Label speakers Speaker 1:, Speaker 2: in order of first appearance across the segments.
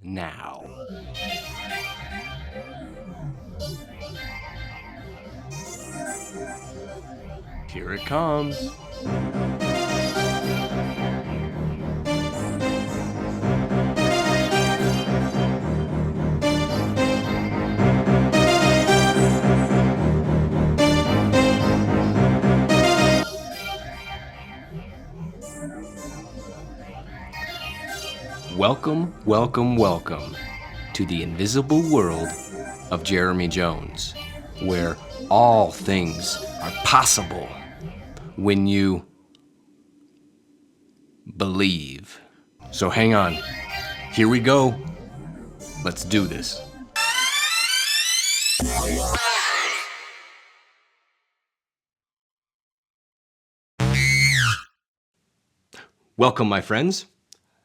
Speaker 1: now. Here it comes. Welcome, welcome, welcome to the invisible world of Jeremy Jonz, where all things are possible when you believe. So hang on. Here we go. Let's do this. Welcome, my friends.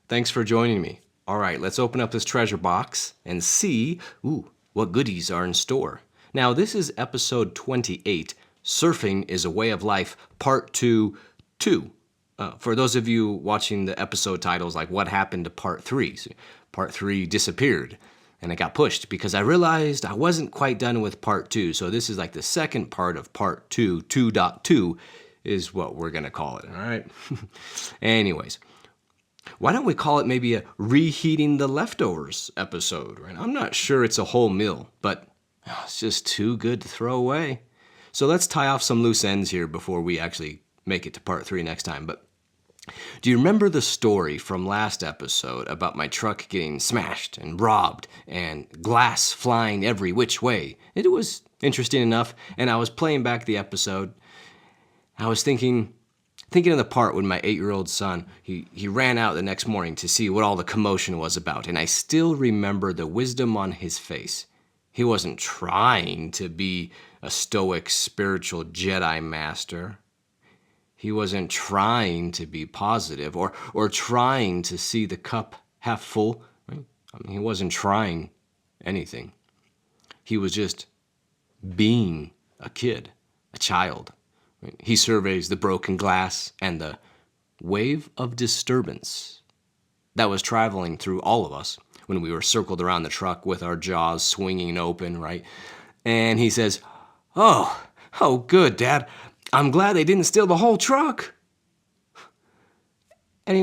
Speaker 1: Thanks for joining me. All right, let's open up this treasure box and see, what goodies are in store. Now, this is episode 28, Surfing is a Way of Life, part 2. For those of you watching the episode titles, like what happened to part 3? So part 3 disappeared, and it got pushed because I realized I wasn't quite done with part 2. So this is like the second part of part 2, 2.2 is what we're going to call it, all right? Anyways. Why don't we call it maybe a reheating the leftovers episode, right? I'm not sure it's a whole meal, but it's just too good to throw away. So let's tie off some loose ends here before we actually make it to part 3 next time. But do you remember the story from last episode about my truck getting smashed and robbed and glass flying every which way? It was interesting enough, and I was playing back the episode. I was thinking of the part when my 8-year-old son, he ran out the next morning to see what all the commotion was about, and I still remember the wisdom on his face. He wasn't trying to be a stoic spiritual Jedi master. He wasn't trying to be positive or trying to see the cup half full. Right? I mean, he wasn't trying anything. He was just being a kid, a child. He surveys the broken glass and the wave of disturbance that was traveling through all of us when we were circled around the truck with our jaws swinging open, right? And he says, Oh, good, Dad. I'm glad they didn't steal the whole truck. And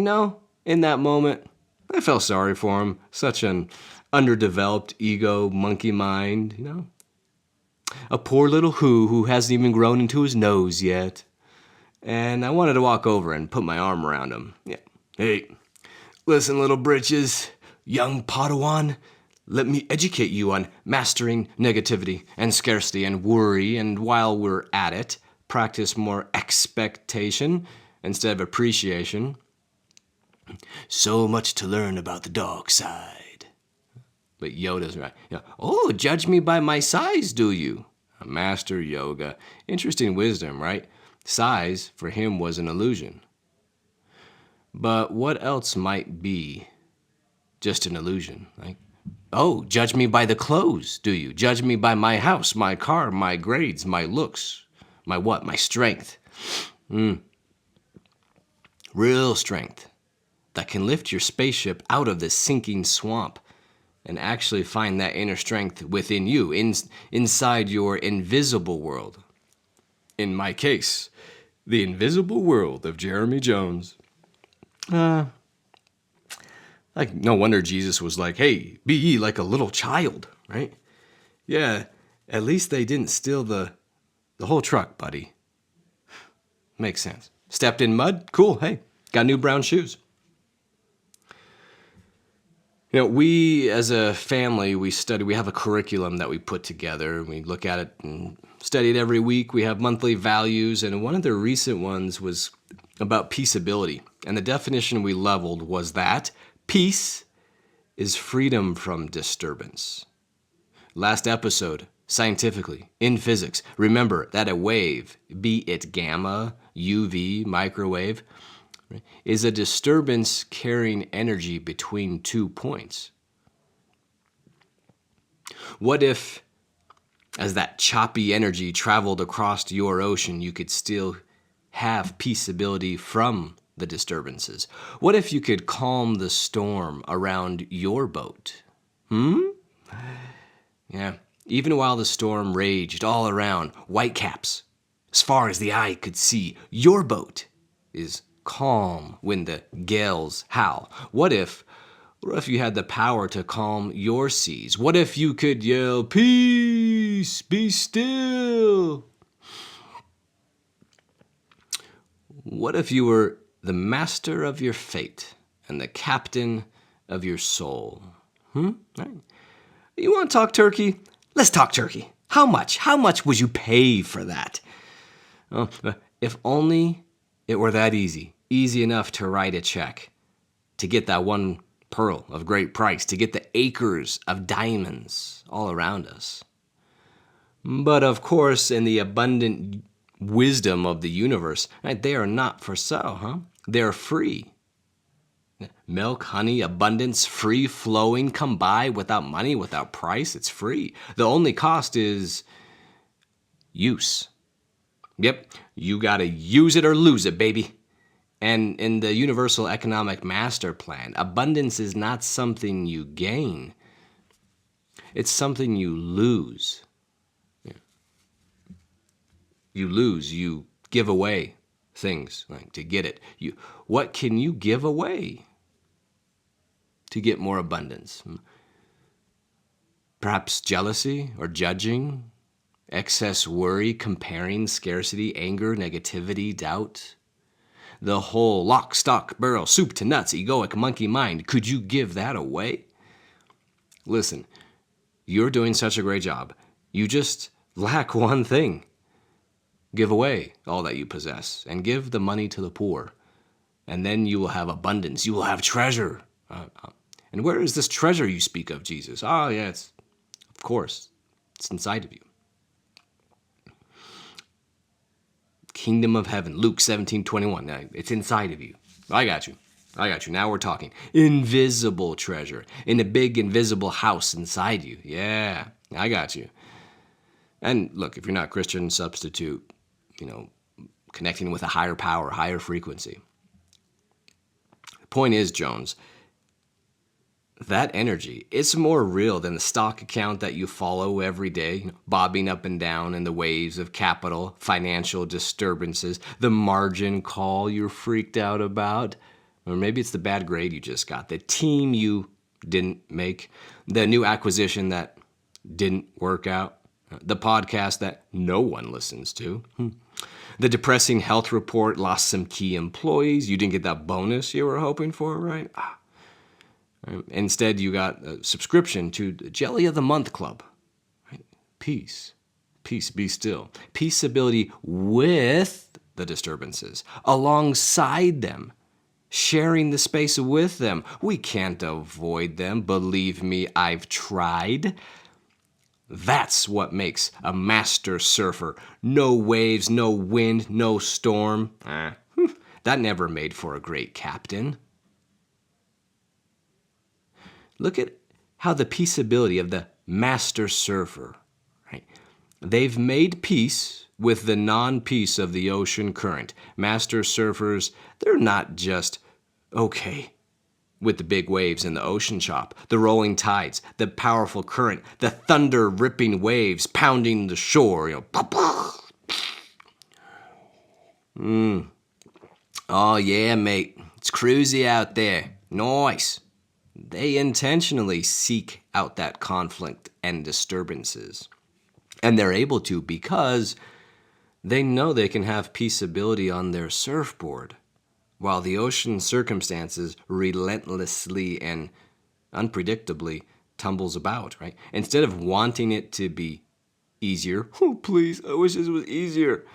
Speaker 1: in that moment, I felt sorry for him. Such an underdeveloped ego monkey mind, A poor little who hasn't even grown into his nose yet. And I wanted to walk over and put my arm around him. Yeah. Hey, listen, little britches, young Padawan, let me educate you on mastering negativity and scarcity and worry. And while we're at it, practice more expectation instead of appreciation. So much to learn about the dog side. But Yoda's right. Yeah. Oh, judge me by my size, do you? Master Yoga. Interesting wisdom, right? Size, for him, was an illusion. But what else might be just an illusion? Like, oh, judge me by the clothes, do you? Judge me by my house, my car, my grades, my looks, my what? My strength. Real strength that can lift your spaceship out of the sinking swamp and actually find that inner strength within you, inside your invisible world. In my case, the invisible world of Jeremy Jonz. Like, no wonder Jesus was like, hey, be ye like a little child, right? Yeah, at least they didn't steal the whole truck, buddy. Makes sense. Stepped in mud? Cool, hey, got new brown shoes. We as a family, we have a curriculum that we put together. We look at it and study it every week. We have monthly values, and one of the recent ones was about peaceability. And the definition we leveled was that peace is freedom from disturbance. Last episode, scientifically, in physics, remember that a wave, be it gamma, UV, microwave, is a disturbance carrying energy between 2 points. What if, as that choppy energy traveled across your ocean, you could still have peaceability from the disturbances? What if you could calm the storm around your boat? Yeah. Even while the storm raged all around, whitecaps, as far as the eye could see, your boat is calm when the gales howl. What if you had the power to calm your seas? What if you could yell, "Peace, be still"? What if you were the master of your fate and the captain of your soul? Right. You want to talk turkey? Let's talk turkey. How much? How much would you pay for that? Oh, if only it were that easy. Easy enough to write a check, to get that one pearl of great price, to get the acres of diamonds all around us. But of course, in the abundant wisdom of the universe, right, they are not for sale, huh? They're free. Milk, honey, abundance, free flowing, come by without money, without price. It's free. The only cost is use. Yep, you gotta use it or lose it, baby. And in the Universal Economic Master Plan, abundance is not something you gain. It's something you lose. You lose, you give away things like to get it. What can you give away to get more abundance? Perhaps jealousy or judging, excess worry, comparing, scarcity, anger, negativity, doubt. The whole lock, stock, barrel, soup to nuts, egoic monkey mind. Could you give that away? Listen, you're doing such a great job. You just lack one thing. Give away all that you possess and give the money to the poor. And then you will have abundance. You will have treasure. And where is this treasure you speak of, Jesus? Oh, yeah, of course, it's inside of you. Kingdom of heaven, Luke 17:21. It's inside of you. I got you. Now we're talking. Invisible treasure in a big invisible house inside you. Yeah, I got you. And look, if you're not Christian, substitute, connecting with a higher power, higher frequency. The point is, Jonz, that energy, it's more real than the stock account that you follow every day, bobbing up and down in the waves of capital, financial disturbances, the margin call you're freaked out about, or maybe it's the bad grade you just got, the team you didn't make, the new acquisition that didn't work out, the podcast that no one listens to, the depressing health report lost some key employees, you didn't get that bonus you were hoping for, right? Instead, you got a subscription to the Jelly of the Month Club. Right? Peace, be still. Peaceability with the disturbances, alongside them, sharing the space with them. We can't avoid them. Believe me, I've tried. That's what makes a master surfer. No waves, no wind, no storm. That never made for a great captain. Look at how the peaceability of the master surfer, right? They've made peace with the non-peace of the ocean current. Master surfers, they're not just okay with the big waves in the ocean chop, the rolling tides, the powerful current, the thunder-ripping waves pounding the shore, Oh yeah, mate, it's cruisy out there. Nice. They intentionally seek out that conflict and disturbances. And they're able to because they know they can have peaceability on their surfboard, while the ocean circumstances relentlessly and unpredictably tumbles about, right? Instead of wanting it to be easier, oh please, I wish this was easier,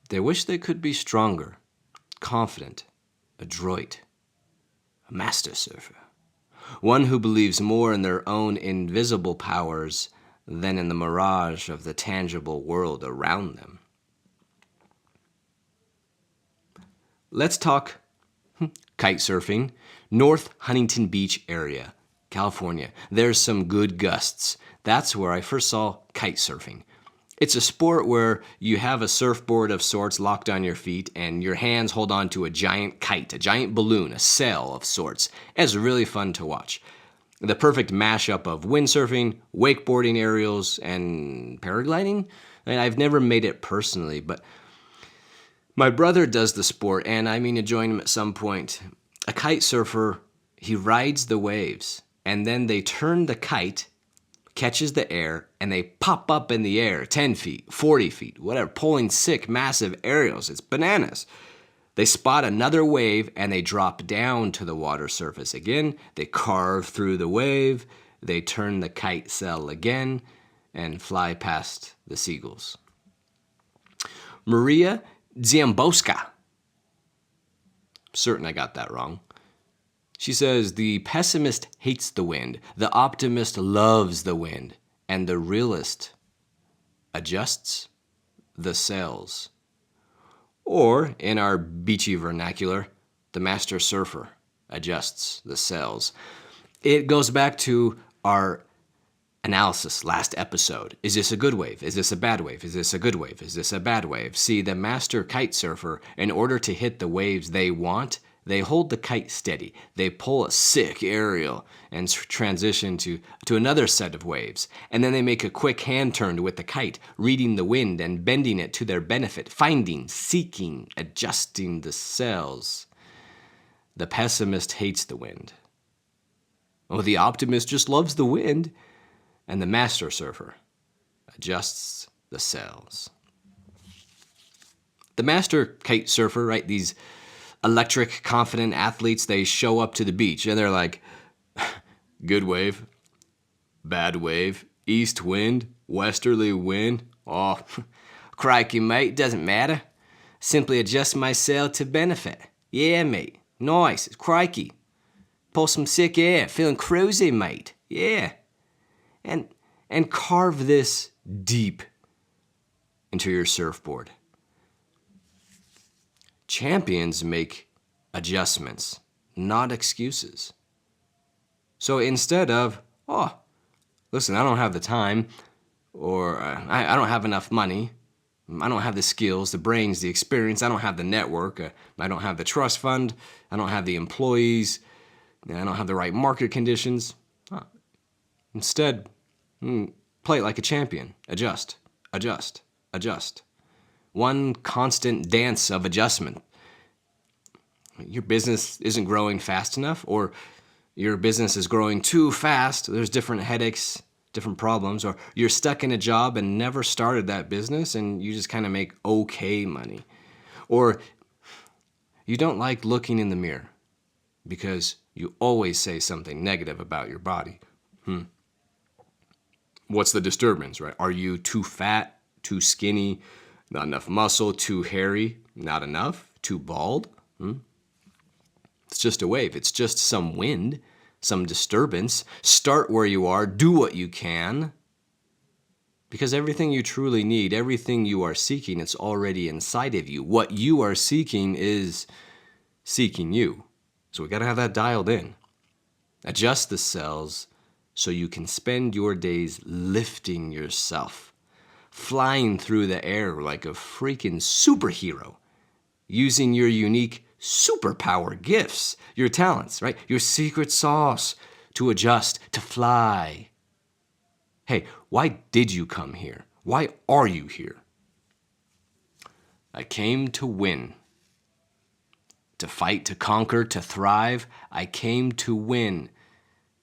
Speaker 1: they wish they could be stronger, confident, adroit, a master surfer, one who believes more in their own invisible powers than in the mirage of the tangible world around them. Let's talk kite surfing, North Huntington Beach area, California. There's some good gusts. That's where I first saw kite surfing. It's a sport where you have a surfboard of sorts locked on your feet and your hands hold on to a giant kite, a giant balloon, a sail of sorts. It's really fun to watch. The perfect mashup of windsurfing, wakeboarding, aerials, and paragliding. I've never made it personally, but my brother does the sport, and I mean to join him at some point. A kite surfer, he rides the waves, and then they turn the kite, catches the air, and they pop up in the air 10 feet, 40 feet, whatever, pulling sick, massive aerials. It's bananas. They spot another wave, and they drop down to the water surface again. They carve through the wave. They turn the kite sail again and fly past the seagulls. Maria Dziambowska. Certain I got that wrong. She says, the pessimist hates the wind, the optimist loves the wind, and the realist adjusts the sails. Or, in our beachy vernacular, the master surfer adjusts the sails. It goes back to our analysis last episode. Is this a good wave? Is this a bad wave? Is this a good wave? Is this a bad wave? See, the master kite surfer, in order to hit the waves they want, they hold the kite steady. They pull a sick aerial and transition to another set of waves. And then they make a quick hand turn with the kite, reading the wind and bending it to their benefit, finding, seeking, adjusting the sails. The pessimist hates the wind. Oh, the optimist just loves the wind. And the master surfer adjusts the sails. The master kite surfer, right, these electric, confident athletes, they show up to the beach and they're like, good wave, bad wave, east wind, westerly wind. Oh, crikey, mate, doesn't matter. Simply adjust my sail to benefit. Yeah, mate, nice, crikey. Pull some sick air, feeling cruisy, mate. Yeah. And carve this deep into your surfboard. Champions make adjustments, not excuses. So instead of, oh, listen, I don't have the time, or I don't have enough money, I don't have the skills, the brains, the experience, I don't have the network, I don't have the trust fund, I don't have the employees, I don't have the right market conditions. Instead, play it like a champion. Adjust, adjust, adjust. One constant dance of adjustment. Your business isn't growing fast enough, or your business is growing too fast. There's different headaches, different problems, or you're stuck in a job and never started that business and you just kind of make okay money. Or you don't like looking in the mirror because you always say something negative about your body. What's the disturbance, right? Are you too fat, too skinny, not enough muscle, too hairy, not enough, too bald? It's just a wave. It's just some wind, some disturbance. Start where you are. Do what you can. Because everything you truly need, everything you are seeking, it's already inside of you. What you are seeking is seeking you. So we got to have that dialed in. Adjust the cells so you can spend your days lifting yourself, flying through the air like a freaking superhero, using your unique superpower gifts, your talents, right? Your secret sauce to adjust, to fly. Hey, why did you come here? Why are you here? I came to win. To fight, to conquer, to thrive. I came to win,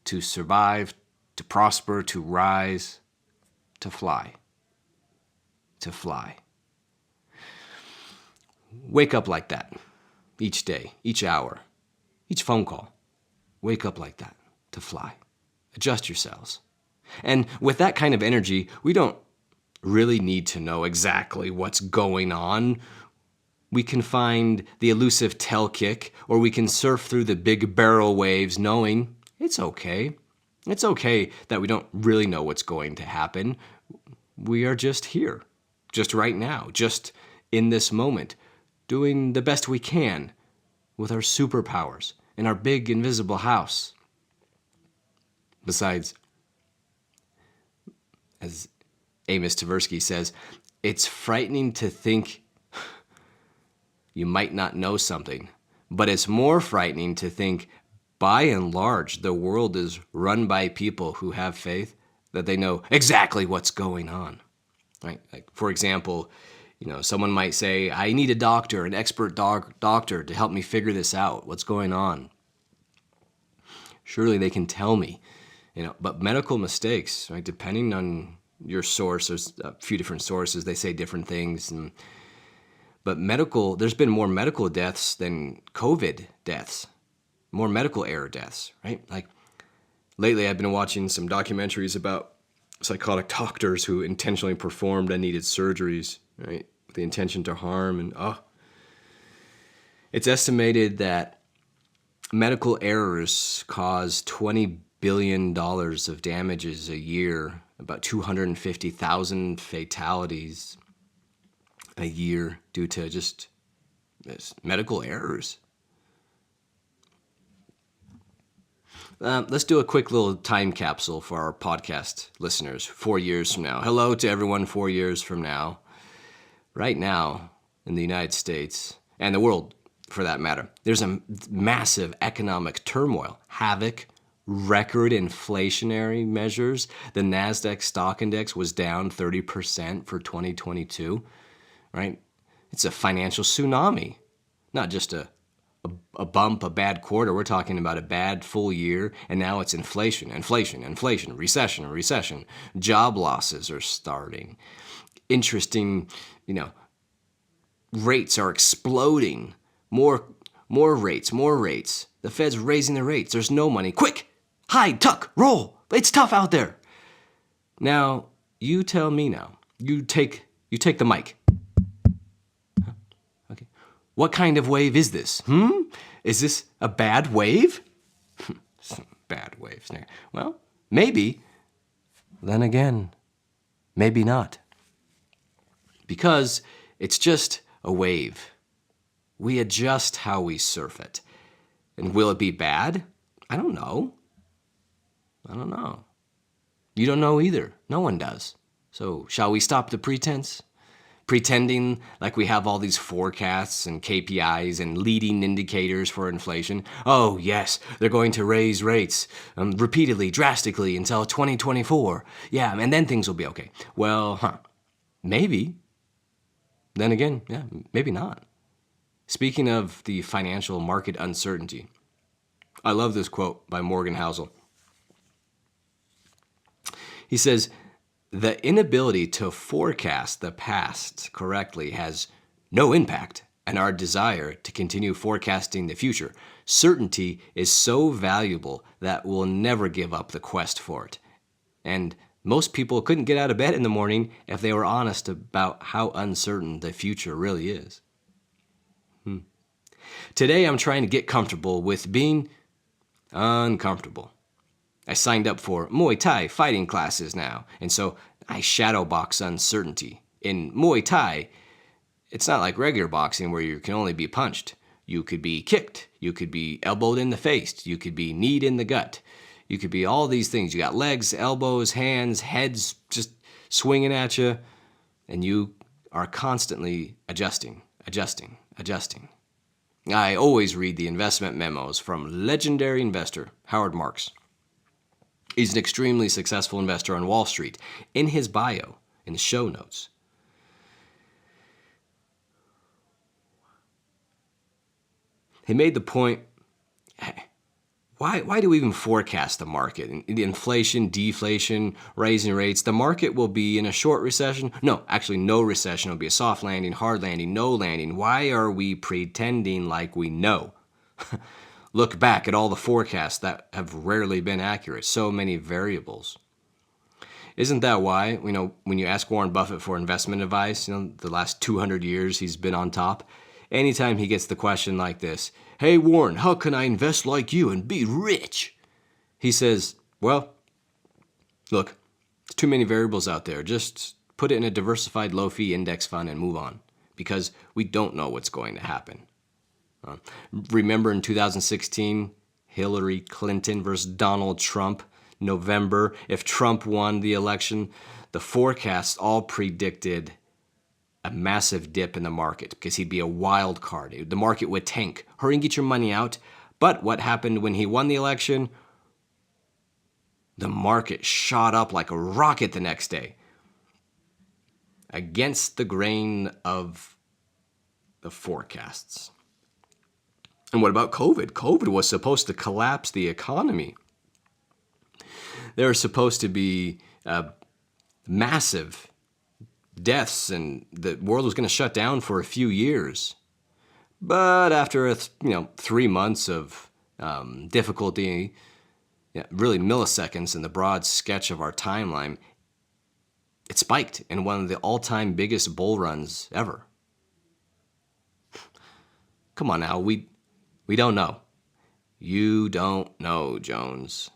Speaker 1: to survive, to prosper, to rise, to fly. To fly. Wake up like that. Each day, each hour, each phone call. Wake up like that, to fly. Adjust yourselves. And with that kind of energy, we don't really need to know exactly what's going on. We can find the elusive tail kick, or we can surf through the big barrel waves knowing it's okay. It's okay that we don't really know what's going to happen. We are just here, just right now, just in this moment, doing the best we can with our superpowers in our big invisible house. Besides, as Amos Tversky says, it's frightening to think you might not know something, but it's more frightening to think by and large, the world is run by people who have faith that they know exactly what's going on. Right? Like, for example, someone might say, I need a doctor, an expert doctor to help me figure this out. What's going on? Surely they can tell me, but medical mistakes, right? Depending on your source, there's a few different sources. They say different things. But there's been more medical deaths than COVID deaths, more medical error deaths, right? Like lately I've been watching some documentaries about psychotic doctors who intentionally performed unneeded surgeries, right, with the intention to harm. And it's estimated that medical errors cause $20 billion of damages a year, about 250,000 fatalities a year due to just medical errors. Let's do a quick little time capsule for our podcast listeners 4 years from now. Hello to everyone 4 years from now. Right now, in the United States, and the world for that matter, there's a massive economic turmoil, havoc, record inflationary measures. The NASDAQ stock index was down 30% for 2022, right? It's a financial tsunami, not just a bump, a bad quarter. We're talking about a bad full year, and now it's inflation, recession. Job losses are starting. Interesting, rates are exploding. More rates. The Fed's raising the rates. There's no money. Quick, hide, tuck, roll. It's tough out there. Now, you tell me now. You take the mic. Okay. What kind of wave is this? Is this a bad wave? Bad waves. Well, maybe. Then again, maybe not. Because it's just a wave. We adjust how we surf it. And will it be bad? I don't know. You don't know either. No one does. So shall we stop the pretense? Pretending like we have all these forecasts and KPIs and leading indicators for inflation. Oh, yes, they're going to raise rates repeatedly, drastically until 2024. Yeah, and then things will be okay. Well, maybe. Then again, yeah, maybe not. Speaking of the financial market uncertainty, I love this quote by Morgan Housel. He says, the inability to forecast the past correctly has no impact on our desire to continue forecasting the future. Certainty is so valuable that we'll never give up the quest for it. And most people couldn't get out of bed in the morning if they were honest about how uncertain the future really is. Today I'm trying to get comfortable with being uncomfortable. I signed up for Muay Thai fighting classes now, and so I shadowbox uncertainty. In Muay Thai, it's not like regular boxing where you can only be punched. You could be kicked, you could be elbowed in the face, you could be kneed in the gut, you could be all these things. You got legs, elbows, hands, heads just swinging at you, and you are constantly adjusting. I always read the investment memos from legendary investor Howard Marks. He's an extremely successful investor on Wall Street. In his bio, in the show notes, he made the point, why do we even forecast the market? The inflation, deflation, raising rates, the market will be in a short recession. No, actually no recession. It'll be a soft landing, hard landing, no landing. Why are we pretending like we know? Look back at all the forecasts that have rarely been accurate. So many variables. Isn't that why, when you ask Warren Buffett for investment advice, the last 200 years he's been on top, anytime he gets the question like this, hey Warren, how can I invest like you and be rich? He says, well, look, there's too many variables out there. Just put it in a diversified low-fee index fund and move on, because we don't know what's going to happen. Remember in 2016, Hillary Clinton versus Donald Trump, November, if Trump won the election, the forecasts all predicted a massive dip in the market because he'd be a wild card. The market would tank. Hurry and get your money out But what happened when he won the election? The market shot up like a rocket the next day, against the grain of the forecasts. And what about COVID? COVID was supposed to collapse the economy. There were supposed to be massive deaths, and the world was going to shut down for a few years. But after 3 months of difficulty, really milliseconds in the broad sketch of our timeline, it spiked in one of the all-time biggest bull runs ever. Come on now, we don't know. You don't know, Jonz.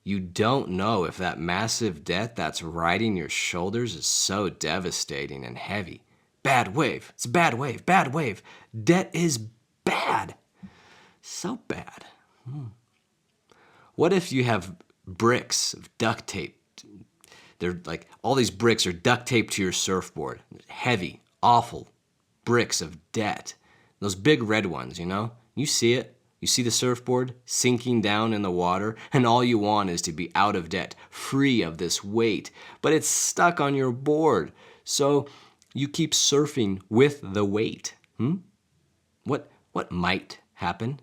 Speaker 1: You don't know if that massive debt that's riding your shoulders is so devastating and heavy. Bad wave. It's a bad wave. Bad wave. Debt is bad. So bad. What if you have bricks of duct tape? They're like all these bricks are duct taped to your surfboard. Heavy, awful bricks of debt. Those big red ones, You see it. You see the surfboard sinking down in the water, and all you want is to be out of debt, free of this weight. But it's stuck on your board, so you keep surfing with the weight. What might happen?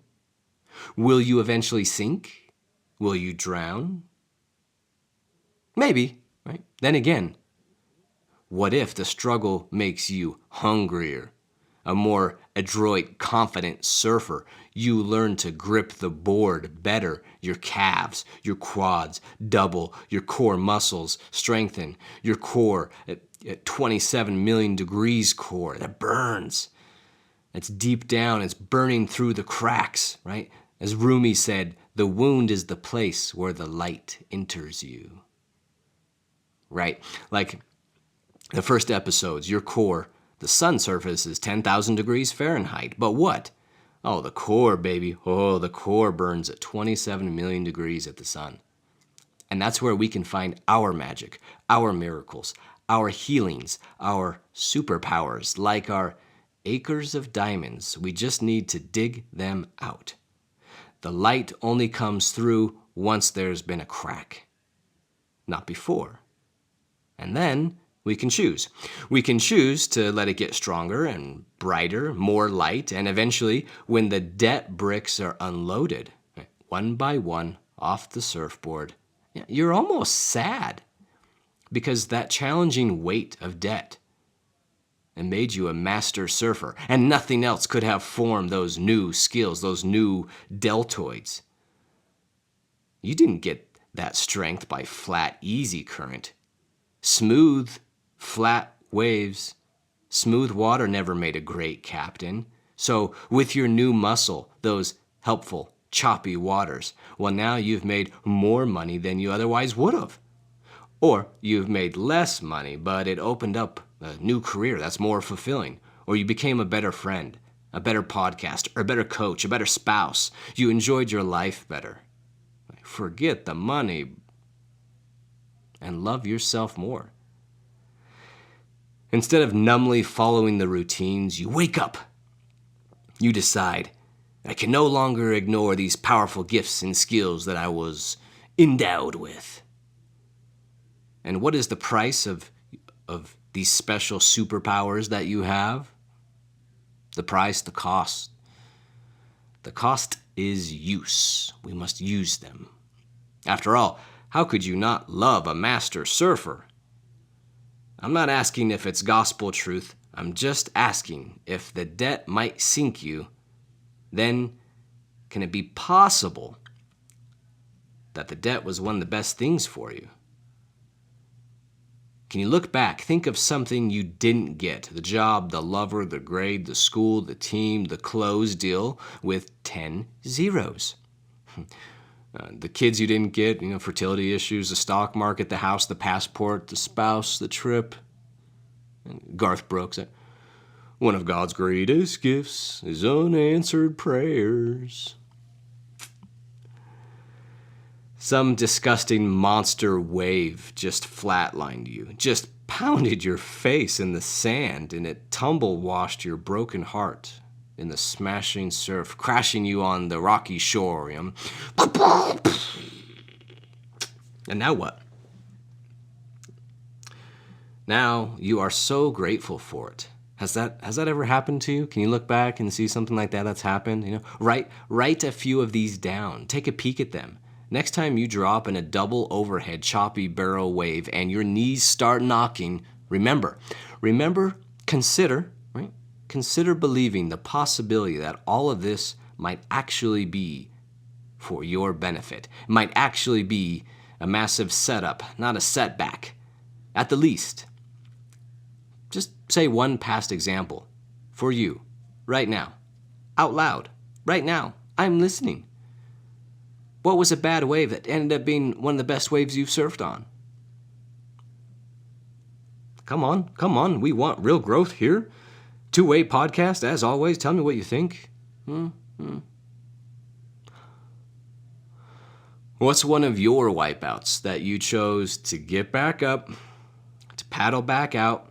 Speaker 1: Will you eventually sink? Will you drown? Maybe, right? Then again, what if the struggle makes you hungrier? A more adroit, confident surfer, you learn to grip the board better. Your calves, your quads double, your core muscles strengthen. Your core at 27 million degrees core, that burns. It's deep down, it's burning through the cracks, right? As Rumi said, the wound is the place where the light enters you. Right? Like the first episodes, your core, the sun surface is 10,000 degrees Fahrenheit. But what? Oh, the core, baby. Oh, the core burns at 27 million degrees at the sun. And that's where we can find our magic, our miracles, our healings, our superpowers, like our acres of diamonds. We just need to dig them out. The light only comes through once there's been a crack, not before. And then we can choose. We can choose to let it get stronger and brighter, more light, and eventually, when the debt bricks are unloaded, one by one off the surfboard, you're almost sad because that challenging weight of debt and made you a master surfer, and nothing else could have formed those new skills, those new deltoids. You didn't get that strength by flat, easy current. Smooth, flat waves, smooth water never made a great captain. So with your new muscle, those helpful, choppy waters, well, now you've made more money than you otherwise would have. Or you've made less money, but it opened up a new career that's more fulfilling. Or you became a better friend, a better podcaster, a better coach, a better spouse. You enjoyed your life better. Forget the money and love yourself more. Instead of numbly following the routines, you wake up. You decide, I can no longer ignore these powerful gifts and skills that I was endowed with. And what is the price of these special superpowers that you have? The price, the cost. The cost is use. We must use them. After all, how could you not love a master surfer? I'm not asking if it's gospel truth. I'm just asking if the debt might sink you, then can it be possible that the debt was one of the best things for you? Can you look back, think of something you didn't get, the job, the lover, the grade, the school, the team, the clothes deal with 10 zeros. The kids you didn't get, fertility issues, the stock market, the house, the passport, the spouse, the trip. And Garth Brooks, one of God's greatest gifts is unanswered prayers. Some disgusting monster wave just flatlined you, just pounded your face in the sand, and it tumble-washed your broken heart. in the smashing surf, crashing you on the rocky shore. You know? And now what? Now you are so grateful for it. Has that ever happened to you? Can you look back and see something like that that's happened? You know, write a few of these down. Take a peek at them. Next time you drop in a double overhead choppy barrel wave and your knees start knocking, remember, consider believing the possibility that all of this might actually be for your benefit. It might actually be a massive setup, not a setback. At the least, just say one past example for you right now, out loud, right now. I'm listening. What was a bad wave that ended up being one of the best waves you've surfed on? Come on. We want real growth here. Two-way podcast, as always. Tell me what you think. What's one of your wipeouts that you chose to get back up, to paddle back out,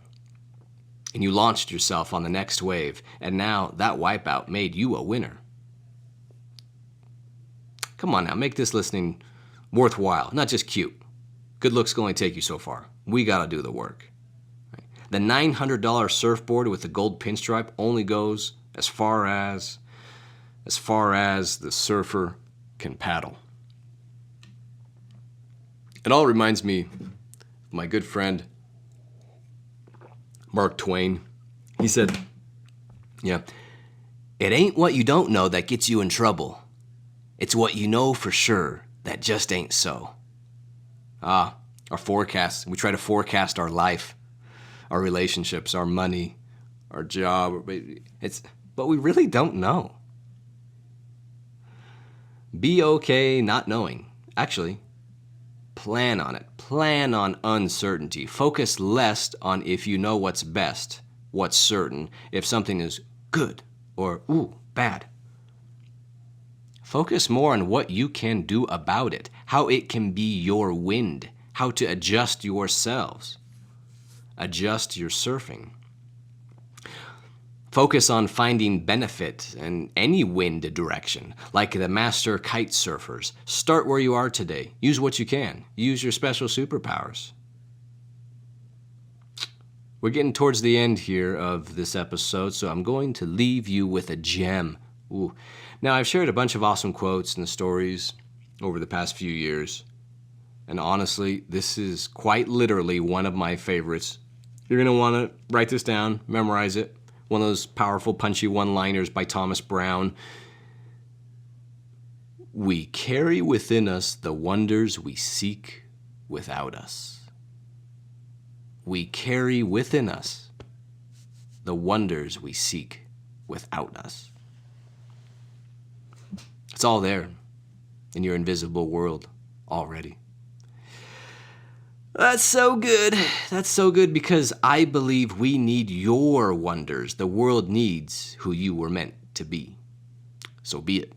Speaker 1: and you launched yourself on the next wave, and now that wipeout made you a winner? Come on now, make this listening worthwhile, not just cute. Good looks can only take you so far. We gotta do the work. The $900 surfboard with the gold pinstripe only goes as far as the surfer can paddle. It all reminds me of my good friend Mark Twain. He said, it ain't what you don't know that gets you in trouble. It's what you know for sure that just ain't so. Our forecasts. We try to forecast our life, our relationships, our money, our job. But we really don't know. Be okay not knowing. Actually, plan on it. Plan on uncertainty. Focus less on if you know what's best, what's certain, if something is good or, bad. Focus more on what you can do about it, how it can be your wind, how to adjust yourselves, adjust your surfing. Focus on finding benefit in any wind direction, like the master kite surfers. Start where you are today. Use what you can. Use your special superpowers. We're getting towards the end here of this episode, so I'm going to leave you with a gem. Now, I've shared a bunch of awesome quotes and stories over the past few years, and honestly, this is quite literally one of my favorites. You're going to want to write this down, memorize it. One of those powerful, punchy one-liners by Thomas Brown. We carry within us the wonders we seek without us. We carry within us the wonders we seek without us. It's all there in your invisible world already. That's so good. That's so good because I believe we need your wonders. The world needs who you were meant to be. So be it.